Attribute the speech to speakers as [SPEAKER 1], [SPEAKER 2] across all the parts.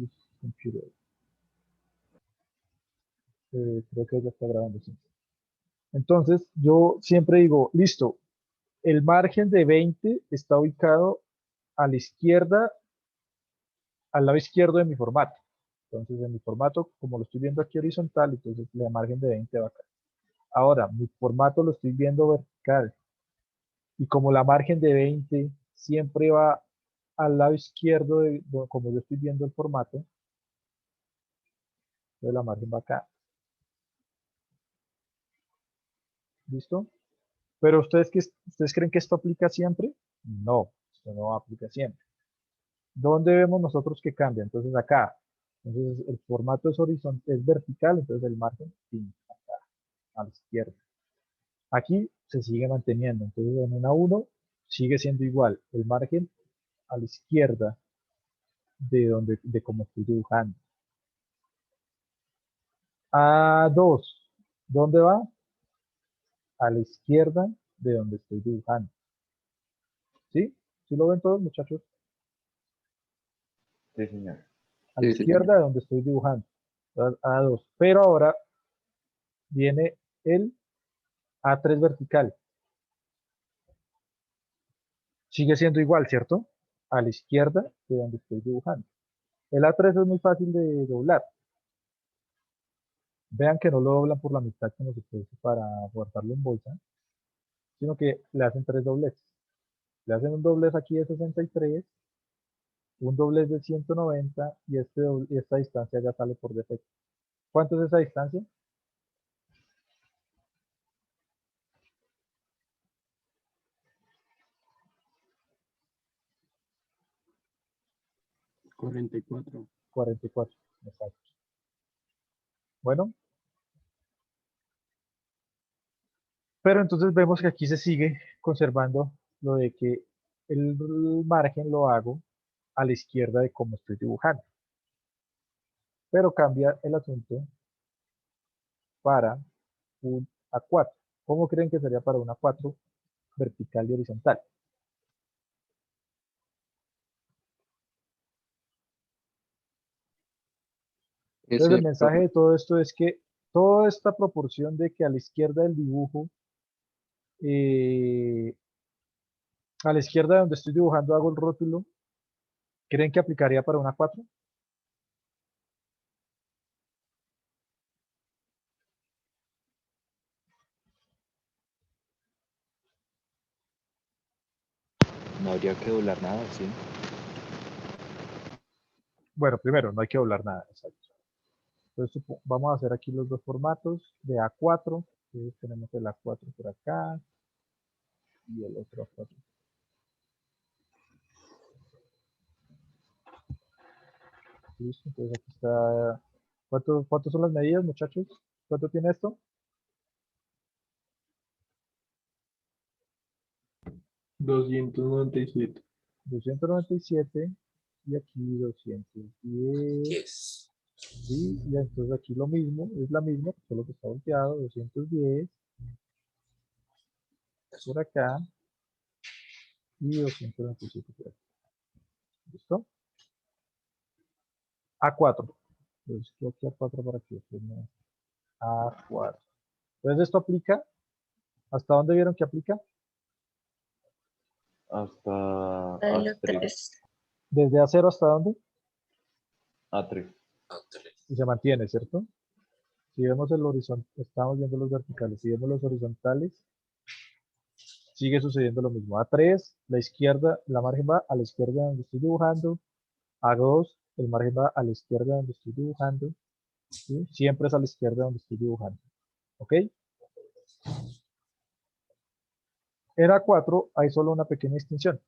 [SPEAKER 1] Use computer. Creo que ya está grabando, sí. Entonces, yo siempre digo, listo, el margen de 20 está ubicado a la izquierda, al lado izquierdo de mi formato. Entonces, en mi formato, como lo estoy viendo aquí horizontal, entonces el margen de 20 va acá. Ahora, mi formato lo estoy viendo vertical. Y como la margen de 20 siempre va al lado izquierdo, como yo estoy viendo el formato, entonces la margen va acá. ¿Listo? Pero ustedes creen que esto aplica siempre? No, esto no aplica siempre. ¿Dónde vemos nosotros que cambia? Entonces acá. Entonces el formato es horizontal, es vertical, entonces el margen sí, acá, a la izquierda. Aquí se sigue manteniendo, entonces en una 1 sigue siendo igual, el margen a la izquierda de como estoy dibujando. A2, ¿dónde va? A la izquierda de donde estoy dibujando. ¿Sí? ¿Sí lo ven todos, muchachos?
[SPEAKER 2] Sí, señor.
[SPEAKER 1] A la
[SPEAKER 3] Sí, sí, señor.
[SPEAKER 1] izquierda de donde estoy dibujando. A2. Pero ahora viene el A3 vertical. Sigue siendo igual, ¿cierto? A la izquierda de donde estoy dibujando. El A3 es muy fácil de doblar. Vean que no lo doblan por la mitad como se puede para guardarlo en bolsa, sino que le hacen 3 dobleces. Le hacen un doblez aquí de 63, un doblez de 190 y esta distancia ya sale por defecto. ¿Cuánto es esa distancia?
[SPEAKER 3] $44.
[SPEAKER 1] 44. Exacto. Bueno, pero entonces vemos que aquí se sigue conservando lo de que el margen lo hago a la izquierda de cómo estoy dibujando. Pero cambia el asunto para un A4. ¿Cómo creen que sería para un A4 vertical y horizontal? Entonces el
[SPEAKER 3] Ese,
[SPEAKER 1] mensaje de todo esto es que toda esta proporción de que a la izquierda del dibujo, eh, a la izquierda de donde estoy dibujando hago el rótulo, ¿creen que aplicaría para un A4?
[SPEAKER 4] No habría que doblar nada, ¿sí?
[SPEAKER 1] Bueno, primero, no hay que doblar nada. Exacto. Entonces vamos a hacer aquí los dos formatos de A4. Entonces tenemos el A4 por acá y el otro A4. Listo, entonces aquí está. ¿Cuántos son las medidas, muchachos? ¿Cuánto tiene esto?
[SPEAKER 3] 297.
[SPEAKER 1] 297 y aquí 210.
[SPEAKER 5] Yes.
[SPEAKER 1] Y entonces aquí lo mismo, es la misma, solo que está volteado, 210 por acá y 297 por acá. ¿Listo? A4. Entonces, creo que A4 para que después no. A4. Entonces, esto aplica. ¿Hasta dónde vieron que aplica?
[SPEAKER 2] Hasta
[SPEAKER 5] Lo
[SPEAKER 2] A3.
[SPEAKER 5] tres.
[SPEAKER 1] ¿Desde A0 hasta dónde?
[SPEAKER 2] A3.
[SPEAKER 1] Y se mantiene, ¿cierto? Si vemos el horizonte, estamos viendo los verticales. Si vemos los horizontales, sigue sucediendo lo mismo. A3, la izquierda, la margen va a la izquierda donde estoy dibujando. A2, el margen va a la izquierda donde estoy dibujando. ¿Sí? Siempre es a la izquierda donde estoy dibujando. ¿Ok? En A4 hay solo una pequeña distinción.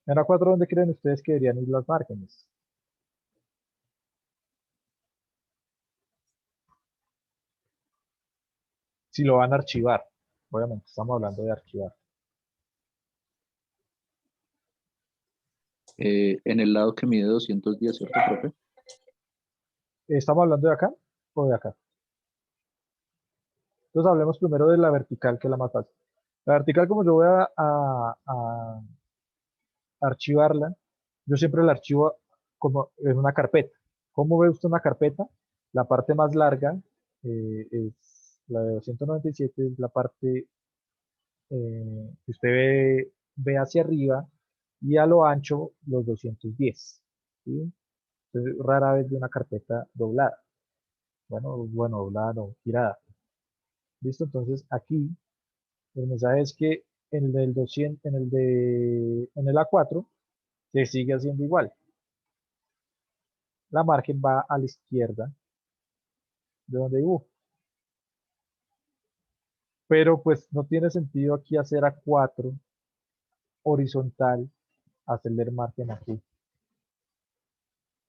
[SPEAKER 1] En A4, ¿dónde creen ustedes que deberían ir las márgenes? Si lo van a archivar. Obviamente, estamos hablando de archivar.
[SPEAKER 3] En el lado que mide 210, ¿cierto, profe?
[SPEAKER 1] ¿Estamos hablando de acá o de acá? Entonces hablemos primero de la vertical, que es la más fácil. La vertical, como yo voy a archivarla, yo siempre la archivo como en una carpeta. ¿Cómo ve usted una carpeta? La parte más larga es la de 297, es la parte que usted ve hacia arriba y a lo ancho los 210. ¿Sí? Entonces, rara vez de una carpeta doblada. Bueno, doblada no, girada. ¿Listo? Entonces aquí el mensaje es que en el del 200, en el A4 se sigue haciendo igual. La margen va a la izquierda de donde dibujo. Pero pues no tiene sentido aquí hacer A4 horizontal, hacerle margen aquí.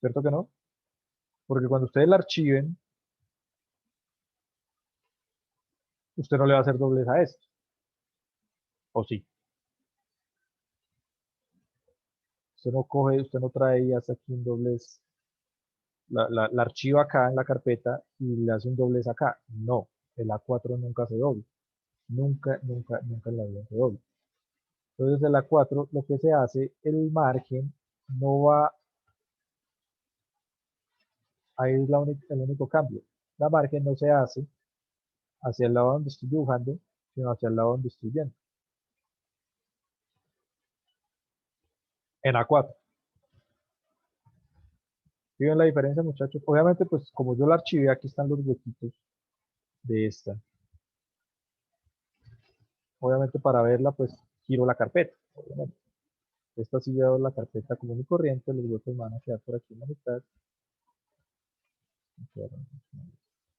[SPEAKER 1] ¿Cierto que no? Porque cuando ustedes la archiven, usted no le va a hacer doblez a esto. ¿O sí? Usted no coge, usted no trae y hace aquí un doblez. La archiva acá en la carpeta y le hace un doblez acá. No, el A4 nunca se doble. Nunca, nunca, nunca en la vida se doble. Entonces el A4 lo que se hace, el margen no va, ahí es el único cambio. La margen no se hace hacia el lado donde estoy dibujando, sino hacia el lado donde estoy viendo. En A4. ¿Sí ven la diferencia, muchachos? Obviamente, pues como yo la archivé, aquí están los huequitos de esta. Obviamente para verla, pues giro la carpeta. Obviamente. Esta sí veo la carpeta común y corriente, los huecos van a quedar por aquí en la mitad.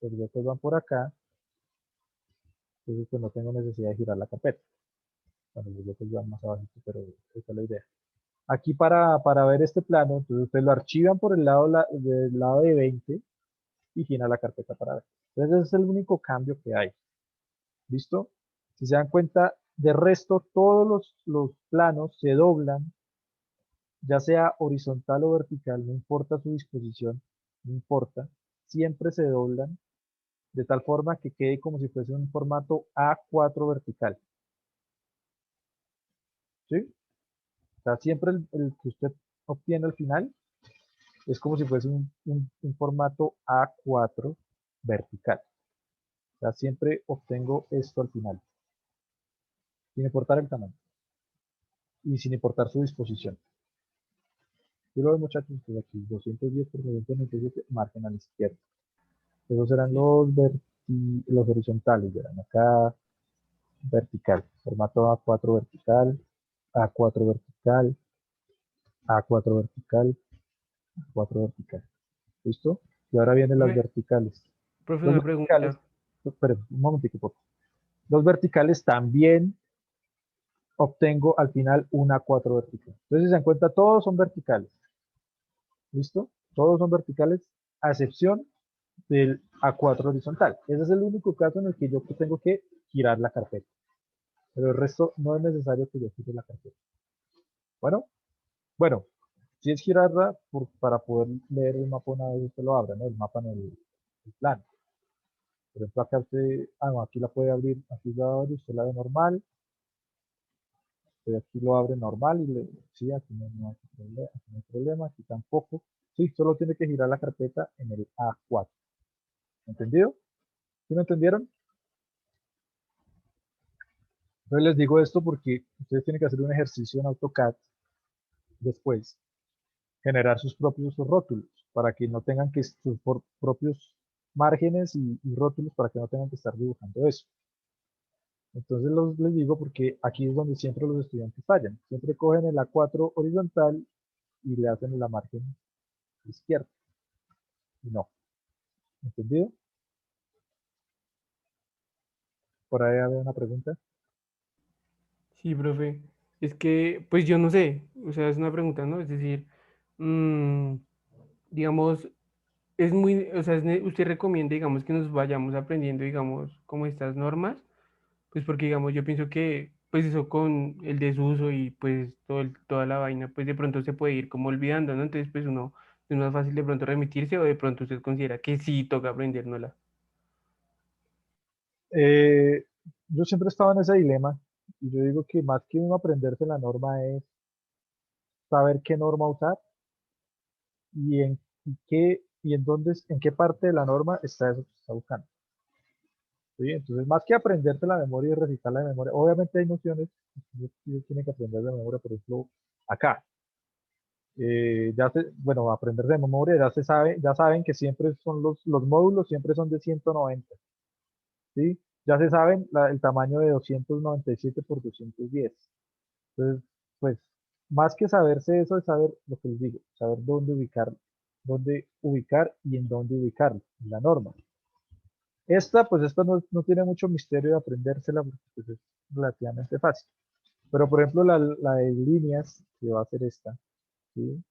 [SPEAKER 1] Los huecos van por acá, entonces pues no tengo necesidad de girar la carpeta. Bueno, los huecos van más abajo, pero esa es la idea. Aquí para ver este plano, entonces ustedes lo archivan por el lado, del lado de 20 y gira la carpeta para ver. Entonces ese es el único cambio que hay. ¿Listo? Si se dan cuenta, de resto todos los planos se doblan, ya sea horizontal o vertical, no importa su disposición, no importa, siempre se doblan de tal forma que quede como si fuese un formato A4 vertical. ¿Sí? O sea, siempre el que usted obtiene al final es como si fuese un formato A4 vertical. O sea, siempre obtengo esto al final, sin importar el tamaño y sin importar su disposición. Y luego, muchachos, pues aquí 210 por 297, margen a la izquierda. Esos serán los horizontales, verán acá, vertical, formato A4 vertical, A4 vertical, A4 vertical, A4 vertical. ¿Listo? Y ahora vienen las
[SPEAKER 5] Profe,
[SPEAKER 1] verticales.
[SPEAKER 5] profe,
[SPEAKER 1] Los
[SPEAKER 5] una
[SPEAKER 1] verticales,
[SPEAKER 5] pregunta.
[SPEAKER 1] espera, un momentico, por favor. Los verticales también obtengo al final un A4 vertical. Entonces, si se dan cuenta, todos son verticales. ¿Listo? Todos son verticales, a excepción del A4 horizontal. Ese es el único caso en el que yo tengo que girar la carpeta. Pero el resto no es necesario que yo gire la carpeta. Bueno, si es girarla para poder leer el mapa una vez usted lo abra, ¿no? El mapa en el plano. Por ejemplo, acá usted, no, aquí la puede abrir, aquí la abre, usted la ve normal, usted aquí lo abre normal y sí, aquí no hay problema, aquí tampoco. Sí, solo tiene que girar la carpeta en el A4. ¿Entendido? ¿Sí me entendieron? Entonces les digo esto porque ustedes tienen que hacer un ejercicio en AutoCAD después, generar sus propios rótulos para que no tengan que sus propios márgenes y rótulos para que no tengan que estar dibujando eso. Entonces les digo porque aquí es donde siempre los estudiantes fallan. Siempre cogen el A4 horizontal y le hacen la margen izquierda. Y no. ¿Entendido? Por ahí había una pregunta.
[SPEAKER 5] Sí, profe. Es que, pues yo no sé, o sea, es una pregunta, ¿no? Es decir, mm, digamos, es muy, o sea, usted recomienda, digamos, que nos vayamos aprendiendo, digamos, como estas normas, pues porque, digamos, yo pienso que, pues eso con el desuso y pues toda la vaina, pues de pronto se puede ir como olvidando, ¿no? Entonces, pues uno, es más fácil de pronto remitirse o de pronto usted considera que sí toca aprendérnosla.
[SPEAKER 1] Eh, yo siempre he estado en ese dilema y yo digo que más que uno aprenderse la norma es saber qué norma usar y en qué parte de la norma está eso que se está buscando. ¿Sí? Entonces, más que aprenderte la memoria y recitarla de memoria, obviamente hay nociones que uno tiene que aprender de memoria, por ejemplo, acá. Bueno, aprender de memoria ya saben que siempre son los módulos siempre son de 190, ¿sí? Ya se saben el tamaño de 297 por 210. Entonces, pues, más que saberse eso, es saber lo que les digo, saber dónde ubicar y en dónde ubicarlo, en la norma. Esta no tiene mucho misterio de aprendérsela porque pues, es relativamente fácil. Pero, por ejemplo, la de líneas, que va a ser esta, ¿sí?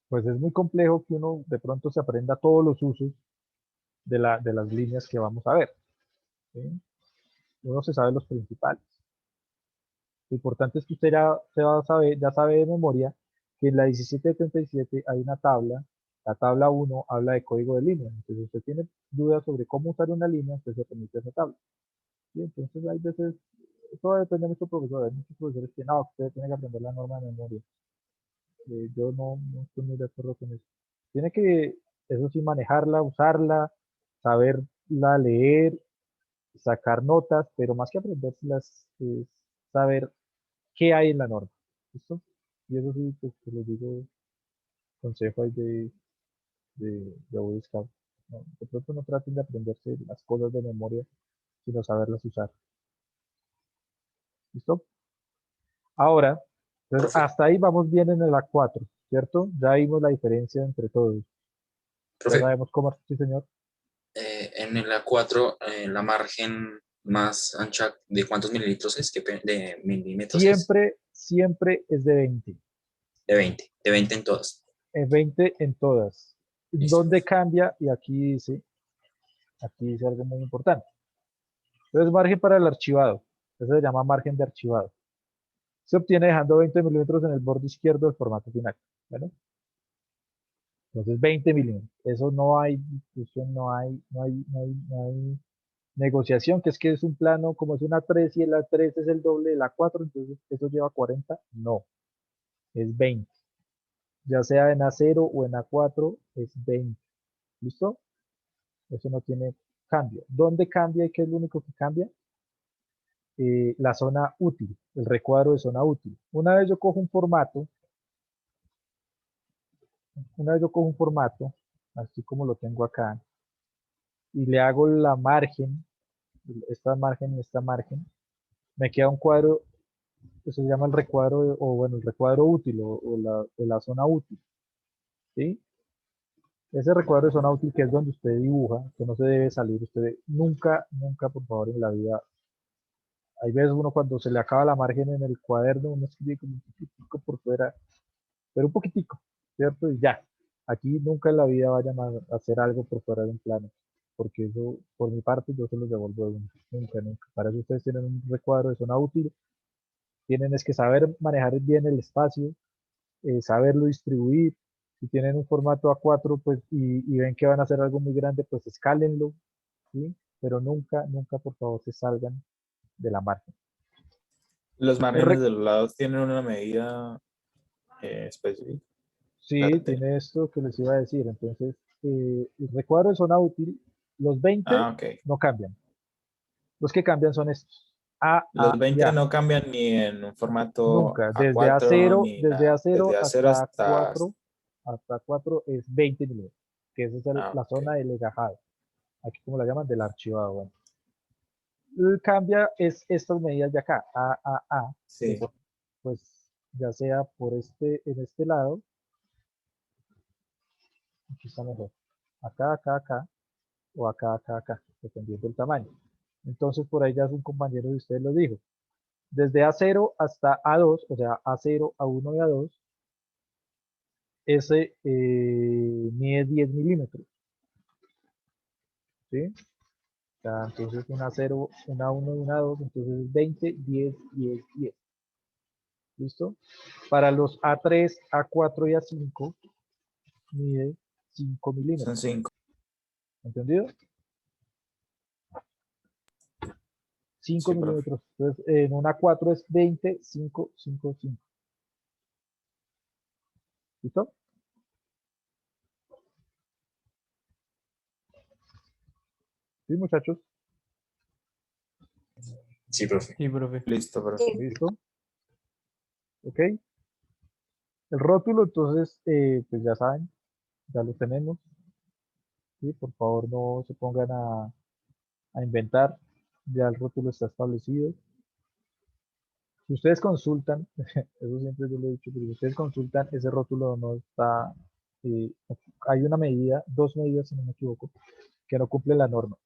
[SPEAKER 1] Pues es muy complejo que uno de pronto se aprenda todos los usos de las líneas que vamos a ver, ¿sí? Uno se sabe los principales. Lo importante es que usted ya sabe de memoria que en la 1777 hay una tabla, la tabla 1 habla de código de línea. Entonces, si usted tiene dudas sobre cómo usar una línea, usted se remite a esa tabla. ¿Sí? Entonces, hay veces, eso depende de muchos profesores. Hay muchos profesores que no, usted tiene que aprender la norma de memoria. Yo no estoy muy de acuerdo con eso. Tiene que, eso sí, manejarla, usarla, saberla leer, sacar notas, pero más que aprendérselas, es saber qué hay en la norma. ¿Listo? Y eso sí, pues te lo digo, consejo ahí de Boy Scout. No, de pronto no traten de aprenderse las cosas de memoria, sino saberlas usar. ¿Listo? Ahora, entonces
[SPEAKER 6] Profe,
[SPEAKER 1] hasta ahí vamos bien en el A4, ¿cierto? Ya vimos la diferencia entre todos. Ya
[SPEAKER 6] profe,
[SPEAKER 1] sabemos cómo, sí señor.
[SPEAKER 6] en el A4, la margen más ancha, ¿de cuántos mililitros es? ¿De milímetros es?
[SPEAKER 1] Siempre es de 20.
[SPEAKER 6] De 20 en todas.
[SPEAKER 1] Es 20 en todas.
[SPEAKER 6] Listo,
[SPEAKER 1] ¿Dónde
[SPEAKER 6] profe.
[SPEAKER 1] cambia? Y aquí dice algo muy importante. Entonces, margen para el archivado. Eso se llama margen de archivado. Se obtiene dejando 20 milímetros en el borde izquierdo del formato final. ¿Bueno? Entonces, 20 milímetros. Eso no hay discusión, no hay negociación, que es un plano, como es una 3 y el A3 es el doble de la 4, entonces eso lleva 40. No, es 20. Ya sea en A0 o en A4, es 20. ¿Listo? Eso no tiene cambio. ¿Dónde cambia y qué es lo único que cambia? La zona útil, el recuadro de zona útil. Una vez yo cojo un formato, así como lo tengo acá, y le hago la margen, y esta margen, me queda un cuadro que se llama el recuadro, o bueno, el recuadro útil, de la zona útil, ¿sí? Ese recuadro de zona útil que es donde usted dibuja, que no se debe salir, usted nunca, por favor, en la vida. Hay veces uno cuando se le acaba la margen en el cuaderno, uno escribe como un poquitico por fuera, pero un poquitico, ¿cierto? Y ya. Aquí nunca en la vida vayan a hacer algo por fuera de un plano, porque eso, por mi parte, yo se los devuelvo de uno. Nunca, nunca. Para eso ustedes tienen un recuadro de zona útil, tienen es que saber manejar bien el espacio, saberlo distribuir. Si tienen un formato A4, pues, y ven que van a hacer algo muy grande, pues escálenlo, ¿sí? Pero nunca, por favor, se salgan de la margen.
[SPEAKER 2] Los
[SPEAKER 1] El
[SPEAKER 2] márgenes
[SPEAKER 1] re-
[SPEAKER 2] de los lados tienen una medida específica.
[SPEAKER 1] Sí, tiene esto que les iba a decir. Entonces, el recuadro de zona útil, los 20
[SPEAKER 2] Ah, ok.
[SPEAKER 1] no cambian. Los que cambian son estos, A
[SPEAKER 2] Los
[SPEAKER 1] y
[SPEAKER 2] 20
[SPEAKER 1] A.
[SPEAKER 2] no cambian ni en un formato
[SPEAKER 1] Nunca.
[SPEAKER 2] A4 ni
[SPEAKER 1] Desde
[SPEAKER 2] nada.
[SPEAKER 1] A0
[SPEAKER 2] Desde A0
[SPEAKER 1] hasta
[SPEAKER 2] hasta...
[SPEAKER 1] A4, es 20 milímetros, que esa es
[SPEAKER 2] Ah,
[SPEAKER 1] la
[SPEAKER 2] ok.
[SPEAKER 1] zona del legajado. Aquí como la llaman, del archivado. Bueno. Cambia es estas medidas de acá, A,
[SPEAKER 2] Sí.
[SPEAKER 1] pues ya sea en este lado, aquí está mejor, acá, o acá, dependiendo del tamaño. Entonces por ahí ya un compañero de ustedes lo dijo. Desde A0 hasta A2, o sea, A0, A1 y A2, ese mide 10 milímetros, ¿sí? O sea, entonces una A0, una A1 y una A2, entonces 20, 10, 10, 10. ¿Listo? Para los A3, A4 y A5 mide 5
[SPEAKER 2] Son
[SPEAKER 1] milímetros.
[SPEAKER 2] 5.
[SPEAKER 1] ¿Entendido? 5
[SPEAKER 2] Sí, profe.
[SPEAKER 1] milímetros. Entonces, en una 4 es 20, 5, 5, 5. ¿Listo? ¿Sí, muchachos?
[SPEAKER 6] Sí, profe.
[SPEAKER 5] Sí, profe.
[SPEAKER 2] Listo, profe.
[SPEAKER 1] ¿Listo? ¿Ok? El rótulo, entonces, pues ya saben, ya lo tenemos. ¿Sí? Por favor, no se pongan a inventar. Ya el rótulo está establecido. Si ustedes consultan, eso siempre yo lo he dicho, pero si ustedes consultan, ese rótulo no está, eh, hay una medida, dos medidas si no me equivoco, que no cumple la norma.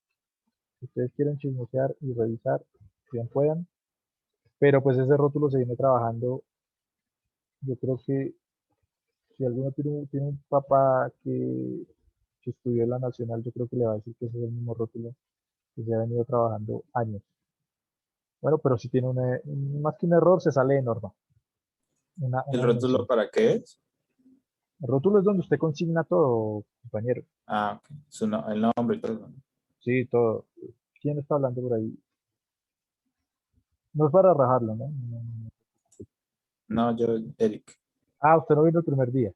[SPEAKER 1] Si ustedes quieren chismosear y revisar, bien puedan, pero pues ese rótulo se viene trabajando. Yo creo que si alguno tiene un papá que estudió en la Nacional, yo creo que le va a decir que ese es el mismo rótulo que se ha venido trabajando años. Bueno, pero si tiene más que un error, se sale de norma,
[SPEAKER 2] ¿El
[SPEAKER 1] una
[SPEAKER 2] rótulo
[SPEAKER 1] dimensión.
[SPEAKER 2] para qué es?
[SPEAKER 1] El rótulo es donde usted consigna todo, compañero.
[SPEAKER 2] Ah, ok. El nombre y todo.
[SPEAKER 1] Sí, todo. ¿Quién está hablando por ahí? No es para rajarlo, ¿no?
[SPEAKER 2] No, yo, Eric.
[SPEAKER 1] Ah, usted no vino el primer día,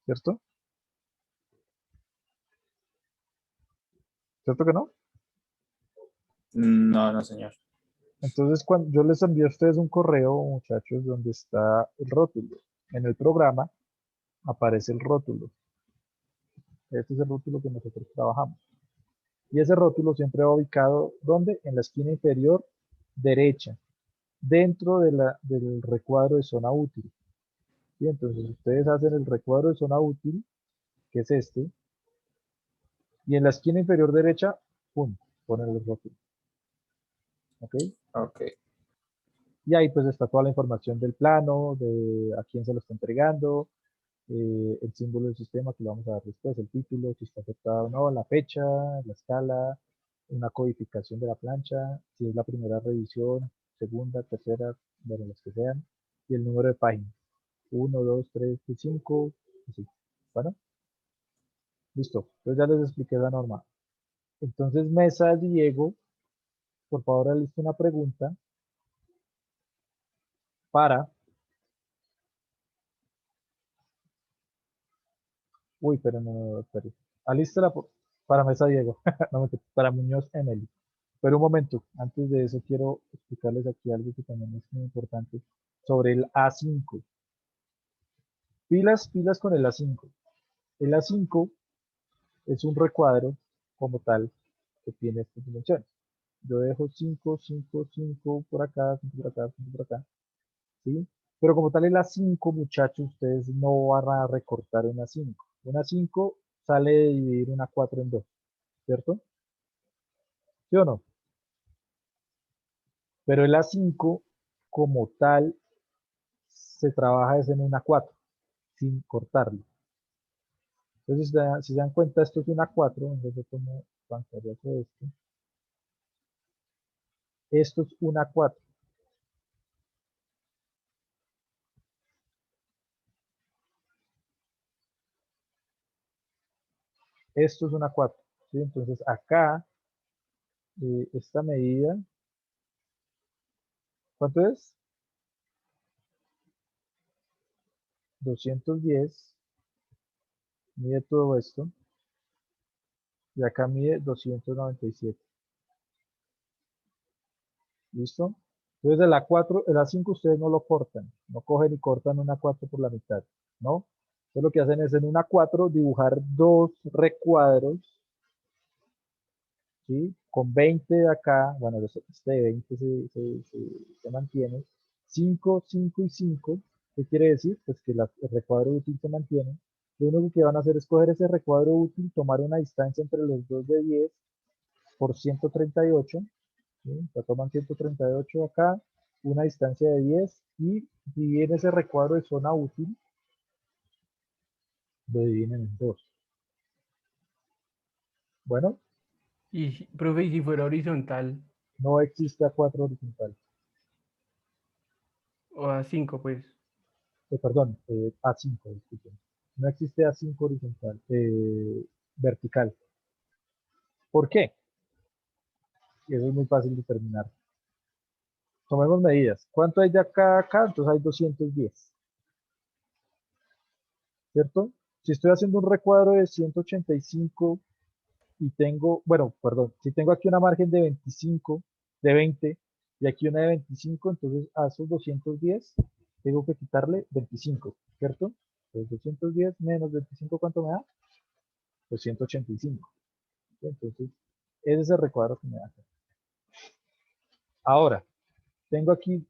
[SPEAKER 1] ¿cierto? ¿Cierto que no?
[SPEAKER 2] No, no, señor.
[SPEAKER 1] Entonces, cuando yo les envío a ustedes un correo, muchachos, donde está el rótulo. En el programa aparece el rótulo. Este es el rótulo que nosotros trabajamos. Y ese rótulo siempre va ubicado, ¿dónde? En la esquina inferior derecha, dentro del recuadro de zona útil. ¿Sí? Entonces, ustedes hacen el recuadro de zona útil, que es este, y en la esquina inferior derecha, ¡pum!, ponen el rótulo. ¿Ok?
[SPEAKER 2] Ok.
[SPEAKER 1] Y ahí pues está toda la información del plano, de a quién se lo está entregando, el símbolo del sistema que le vamos a dar después, el título, si está aceptado o no, la fecha, la escala, una codificación de la plancha, si es la primera revisión, segunda, tercera, bueno, las que sean, y el número de páginas, 1, 2, 3, 5, así. Bueno, listo. Entonces ya les expliqué la norma. Entonces, Mesa Diego, por favor, realice una pregunta para, uy, pero no, espere. Alístela para Mesa Diego, no, para Muñoz Emily. Pero un momento, antes de eso quiero explicarles aquí algo que también es muy importante sobre el A5. Pilas, pilas con el A5. El A5 es un recuadro como tal que tiene estas dimensiones. Yo dejo 5, 5, 5 por acá, 5 por acá, 5 por acá, ¿sí? Pero como tal el A5, muchachos, ustedes no van a recortar una 5. Una 5 sale de dividir una 4 en 2, ¿cierto? ¿Sí o no? Pero el A5 como tal se trabaja es en una 4, sin cortarlo. Entonces, si se dan cuenta, esto es una 4, entonces yo tomo pantallazo de esto. Esto es una 4. Esto es una 4. ¿Sí? Entonces, acá, esta medida, ¿cuánto es? 210, mide todo esto, y acá mide 297. ¿Listo? Entonces, el A4, el A5 ustedes no lo cortan, no cogen y cortan una 4 por la mitad, ¿no? Entonces, lo que hacen es en una 4 dibujar dos recuadros, ¿sí? Con 20 de acá, bueno, este de 20 se mantiene, 5, 5 y 5, ¿qué quiere decir? Pues que el recuadro útil se mantiene. Lo único que van a hacer es coger ese recuadro útil, tomar una distancia entre los dos de 10 por 138, ¿sí? O sea, toman 138 acá, una distancia de 10 y dividen ese recuadro de zona útil, lo dividen en dos. Bueno,
[SPEAKER 5] Y, profe, y si fuera horizontal
[SPEAKER 1] no existe A4 horizontal.
[SPEAKER 5] o a 5 pues.
[SPEAKER 1] Perdón, A5, disculpen. No existe A5 horizontal, vertical. ¿Por qué? Y eso es muy fácil de determinar. Tomemos medidas. ¿Cuánto hay de acá a acá? Entonces hay 210. ¿cierto? Si estoy haciendo un recuadro de 185 y tengo, bueno, perdón, si tengo aquí una margen de 25, de 20 y aquí una de 25, entonces a esos 210 tengo que quitarle 25, ¿cierto? Entonces 210 menos 25, ¿cuánto me da? Pues 185. ¿Sí? Entonces, ese es el recuadro que me da. Ahora, tengo aquí,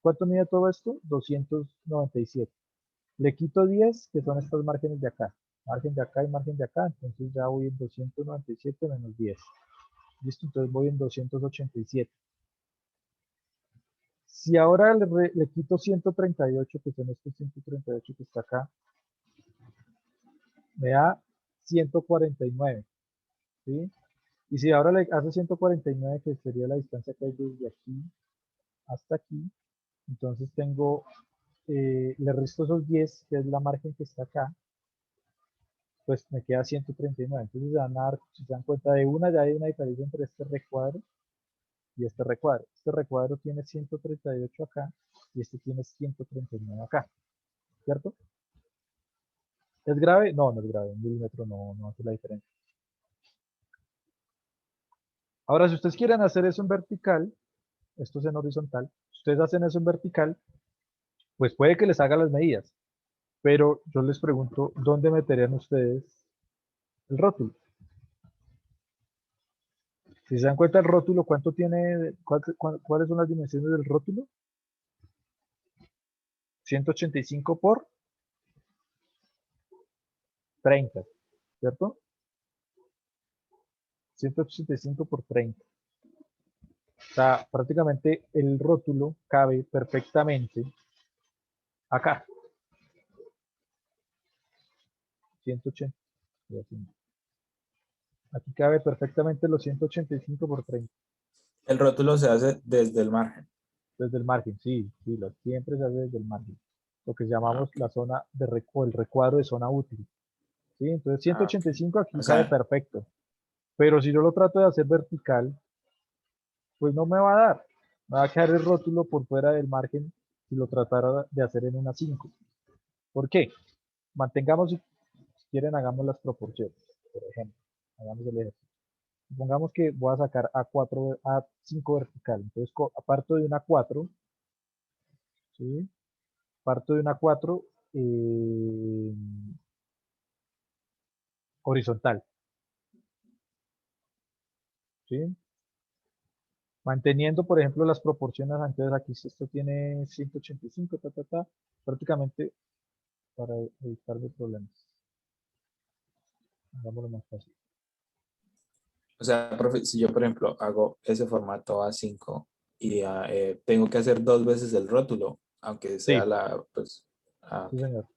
[SPEAKER 1] ¿cuánto mide todo esto? 297. Le quito 10, que son estas márgenes de acá. Margen de acá y margen de acá, entonces ya voy en 297 menos 10. Listo, entonces voy en 287. Si ahora le quito 138, que son estos 138 que está acá, me da 149, ¿sí? Y si ahora le hace 149, que sería la distancia que hay desde aquí hasta aquí, entonces tengo, le resto esos 10, que es la margen que está acá, pues me queda 139. Entonces se van a dar, si se dan cuenta de una, ya hay una diferencia entre este recuadro y este recuadro. Este recuadro tiene 138 acá y este tiene 139 acá, ¿cierto? ¿Es grave? No, no es grave. Un milímetro no hace la diferencia. Ahora, si ustedes quieren hacer eso en vertical, esto es en horizontal, si ustedes hacen eso en vertical, pues puede que les haga las medidas, pero yo les pregunto, ¿dónde meterían ustedes el rótulo? Si se dan cuenta el rótulo, ¿cuánto tiene, cuáles son las dimensiones del rótulo? 185 por 30, ¿cierto? 185 por 30. O sea, prácticamente el rótulo cabe perfectamente acá. 180. Aquí cabe perfectamente los 185 por 30.
[SPEAKER 2] El rótulo se hace desde el margen.
[SPEAKER 1] Desde el margen, sí, siempre se hace desde el margen. Lo que llamamos la zona de el recuadro de zona útil. ¿Sí? Entonces 185 aquí
[SPEAKER 2] O
[SPEAKER 1] cabe
[SPEAKER 2] sea,
[SPEAKER 1] perfecto. Pero si yo lo trato de hacer vertical, pues no me va a dar. Me va a quedar el rótulo por fuera del margen si lo tratara de hacer en una 5. ¿Por qué? Mantengamos, si quieren, hagamos las proporciones. Por ejemplo, hagamos el ejercicio. Supongamos que voy a sacar A4, A5 vertical. Entonces, aparto de una 4, ¿sí? Parto de una 4 horizontal, ¿sí? Manteniendo, por ejemplo, las proporciones. Entonces, aquí si esto tiene 185, prácticamente para evitarme problemas. Hagámoslo más fácil.
[SPEAKER 2] o sea, profe, si yo, por ejemplo, hago ese formato A5 y tengo que hacer 2 veces el rótulo, aunque sea
[SPEAKER 1] Sí,
[SPEAKER 2] la, pues,
[SPEAKER 1] sí, señor.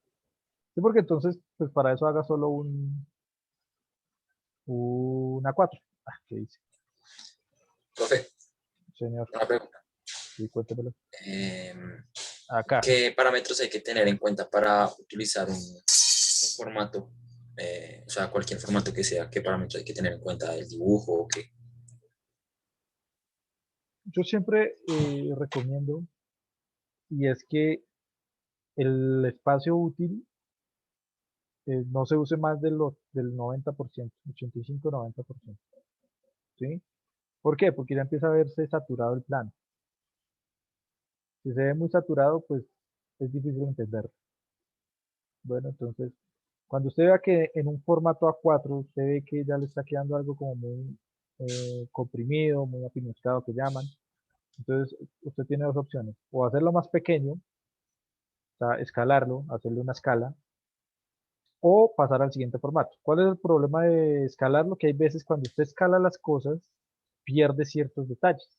[SPEAKER 1] Sí, porque entonces, pues para eso haga solo una 4. ¿Qué dice?
[SPEAKER 6] Profe,
[SPEAKER 1] Señor,
[SPEAKER 6] una pregunta.
[SPEAKER 1] sí, cuéntemelo.
[SPEAKER 6] Em,
[SPEAKER 1] Acá.
[SPEAKER 6] ¿Qué parámetros hay que tener en cuenta para utilizar un formato? O sea, cualquier formato que sea, ¿qué parámetros hay que tener en cuenta del dibujo? ¿O qué?
[SPEAKER 1] Yo siempre recomiendo, y es que el espacio útil no se use más del 90%, 85-90%. ¿Sí? ¿Por qué? Porque ya empieza a verse saturado el plano. Si se ve muy saturado, pues es difícil entender. Bueno, entonces, cuando usted vea que en un formato A4, usted ve que ya le está quedando algo como muy comprimido, muy apiñuscado que llaman, entonces usted tiene dos opciones, o hacerlo más pequeño, o sea, escalarlo, hacerle una escala, o pasar al siguiente formato. ¿Cuál es el problema de escalarlo? Que hay veces cuando usted escala las cosas, pierde ciertos detalles.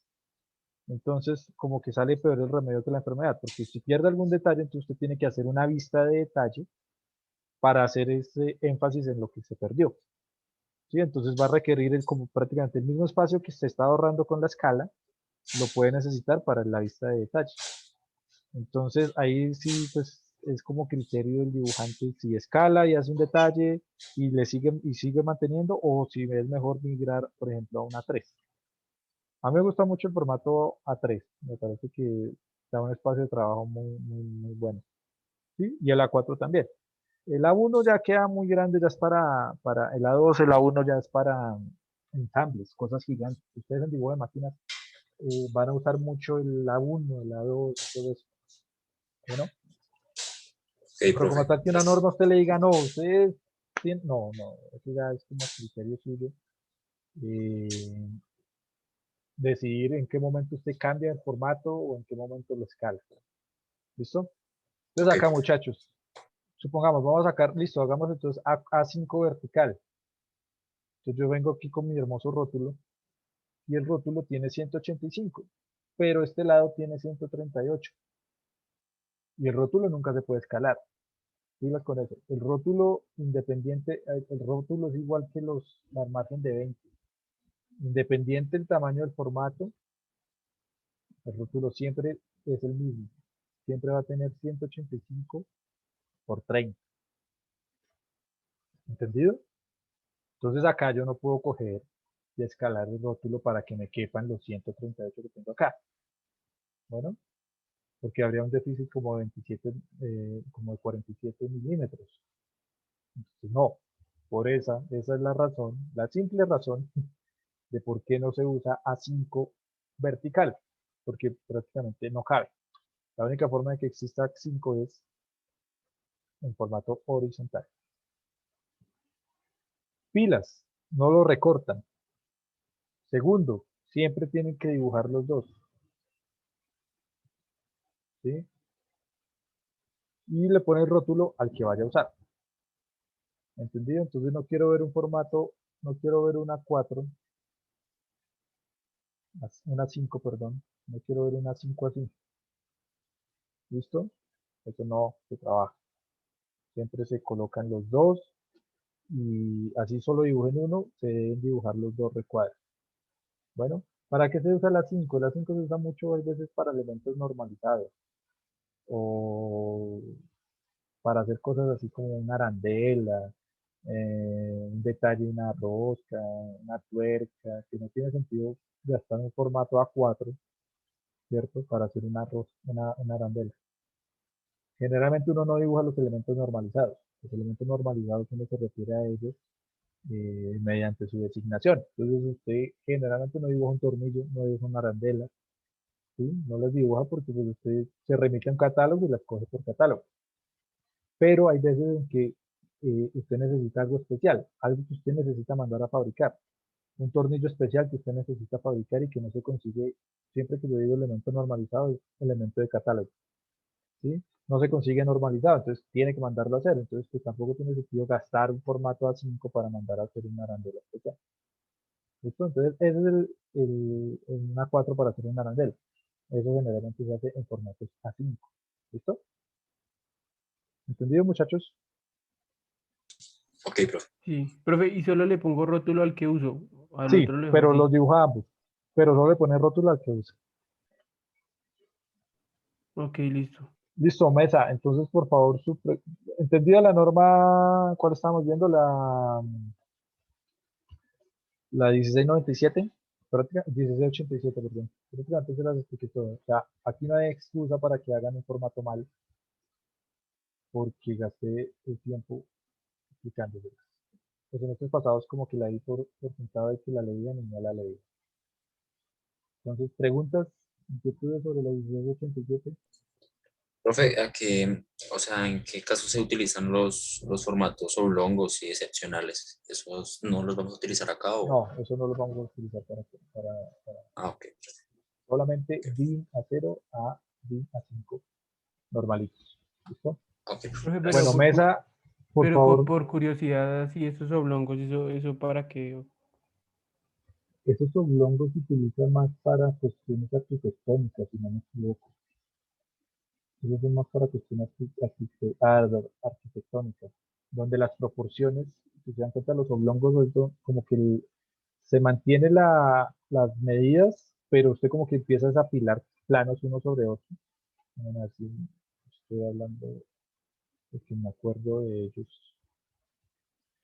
[SPEAKER 1] Entonces, como que sale peor el remedio que la enfermedad, porque si pierde algún detalle, entonces usted tiene que hacer una vista de detalle para hacer ese énfasis en lo que se perdió. ¿Sí? Entonces va a requerir como prácticamente el mismo espacio que se está ahorrando con la escala, lo puede necesitar para la vista de detalle. Entonces ahí sí, pues es como criterio del dibujante si escala y hace un detalle y sigue manteniendo, o si es mejor migrar, por ejemplo, a una 3. A mí me gusta mucho el formato A3, me parece que da un espacio de trabajo muy bueno. ¿Sí? Y el A4 también. El A1 ya queda muy grande, ya es para el A2, el A1 ya es para ensambles, cosas gigantes. Ustedes en dibujo de máquinas van a usar mucho el A1, el A2, todo eso. Bueno,
[SPEAKER 6] Ok,
[SPEAKER 1] pero como
[SPEAKER 6] profe.
[SPEAKER 1] tal que una norma usted le diga, no, ustedes tienen, no, eso ya es como criterio suyo. eh, decidir en qué momento usted cambia el formato o en qué momento lo escala. ¿Listo? Entonces
[SPEAKER 6] Ok,
[SPEAKER 1] acá,
[SPEAKER 6] profe.
[SPEAKER 1] muchachos, supongamos, vamos a sacar, listo, hagamos entonces A5 vertical. Entonces yo vengo aquí con mi hermoso rótulo y el rótulo tiene 185, pero este lado tiene 138 y el rótulo nunca se puede escalar. Pilas con eso. El rótulo independiente, el rótulo es igual que la margen de 20. Independiente el tamaño del formato, el rótulo siempre es el mismo. Siempre va a tener 185 por 30. ¿Entendido? Entonces acá yo no puedo coger y escalar el rótulo para que me quepan los 138 que tengo acá. Bueno, porque habría un déficit como 27, como de 47 milímetros. Entonces, no, por esa es la razón, la simple razón de por qué no se usa A5 vertical, porque prácticamente no cabe. La única forma de que exista A5 es en formato horizontal. Pilas, no lo recortan. Segundo, siempre tienen que dibujar los dos. ¿Sí? Y le pone el rótulo al que vaya a usar. ¿Entendido? Entonces no quiero ver un formato, no quiero ver una 4, una 5, perdón. No quiero ver una 5 así. ¿Listo? Eso no se trabaja. Siempre se colocan los dos y así solo dibujen uno, se deben dibujar los dos recuadros. Bueno, ¿para qué se usa la 5? La 5 se usa mucho a veces para elementos normalizados o para hacer cosas así como una arandela, un detalle, una rosca, una tuerca, que no tiene sentido gastar un formato A4, ¿cierto? Para hacer una arandela. Generalmente uno no dibuja los elementos normalizados. Los elementos normalizados uno se refiere a ellos mediante su designación. Entonces usted generalmente no dibuja un tornillo, no dibuja una arandela, ¿sí? No las dibuja porque pues, usted se remite a un catálogo y las coge por catálogo. Pero hay veces en que usted necesita algo especial, algo que usted necesita mandar a fabricar, un tornillo especial que usted necesita fabricar y que no se consigue, siempre que yo digo elemento normalizado, es elemento de catálogo, ¿sí? No se consigue normalizado, entonces tiene que mandarlo a hacer, entonces pues tampoco tiene sentido gastar un formato A5 para mandar a hacer una arandela especial. ¿Listo? Entonces ese es el A4 para hacer una arandela. Eso generalmente se hace en formatos A5. ¿Listo? ¿Entendido, muchachos?
[SPEAKER 6] Ok, profe.
[SPEAKER 5] Sí, profe, y solo le pongo rótulo al que uso, al
[SPEAKER 1] Sí,
[SPEAKER 5] otro lo dejo
[SPEAKER 1] pero los
[SPEAKER 5] así.
[SPEAKER 1] dibuja ambos. Pero solo le pone rótulo al que usa.
[SPEAKER 5] Ok, listo.
[SPEAKER 1] Listo, mesa. Entonces, por favor, ¿entendida la norma? ¿Cuál estamos viendo? La 1697. 1687, perdón. Prácticamente se las expliqué todas. O sea, aquí no hay excusa para que hagan un formato mal, porque gasté el tiempo explicándoles. Los semestres pasados como que la di por sentado de que la leían y no la leí. Entonces, preguntas, inquietudes sobre la 1687.
[SPEAKER 6] Profe, o sea, ¿en qué caso se utilizan los formatos oblongos y excepcionales? ¿Esos no los vamos a utilizar acá o...?
[SPEAKER 1] No, eso no lo vamos a utilizar para
[SPEAKER 6] Ah, ok.
[SPEAKER 1] solamente DIN A0 a DIN A5 normalitos. ¿Listo?
[SPEAKER 6] Ok,
[SPEAKER 5] Profe,
[SPEAKER 1] Bueno, mesa, por
[SPEAKER 5] pero
[SPEAKER 1] favor,
[SPEAKER 5] por curiosidad, así esos oblongos, eso para qué.
[SPEAKER 1] esos oblongos se utilizan más para cuestiones arquitectónicas, si no me equivoco. Esos son más para cuestiones arquitectónicas, donde las proporciones, si se dan cuenta, los oblongos como que se mantiene las medidas, pero usted como que empieza a desapilar planos uno sobre otro. Bueno, así estoy hablando de que me acuerdo de ellos.